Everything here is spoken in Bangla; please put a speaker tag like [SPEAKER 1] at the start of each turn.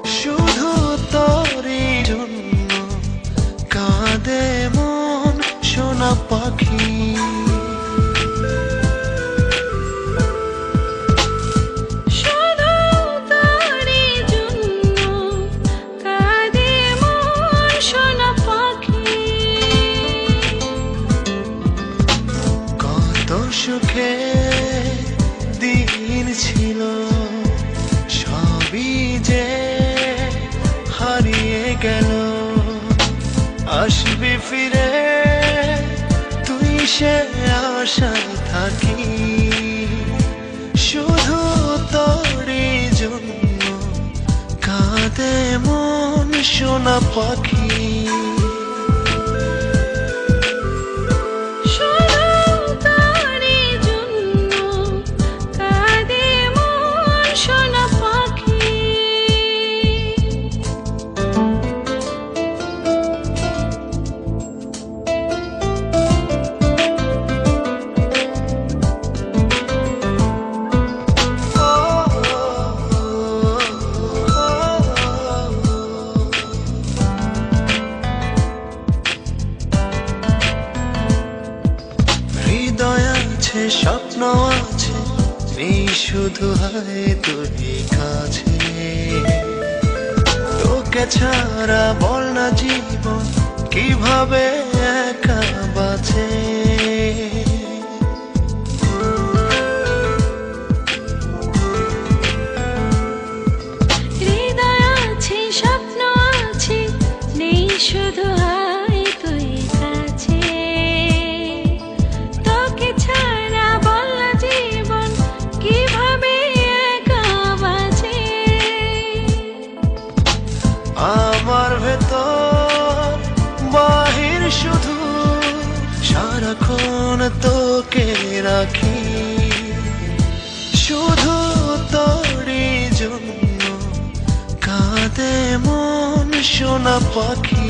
[SPEAKER 1] শুধু তোরই জন্য কাঁদে মন সোনা পাখি। সুখে দিন ছিল সবই যে হারিয়ে গেল। আসবি ফিরে তুই সে আশায় থাকি। শুধু তোরই জন্য কাঁদে মন সোনা পাখি। স্বপ্ন আছে নেই শুধু হয় তুই কাছে। তোকে ছাড়া বল না জীবন কিভাবে একা বাঁচে।
[SPEAKER 2] হৃদয় আছে স্বপ্ন আছে নেই শুধু হয় তুই কাছে।
[SPEAKER 1] আমার ভেতর বাহির শুধু সারাক্ষণ তোকে রাখি। শুধু তোরই জন্য কাঁদে মন সোনা পাখি।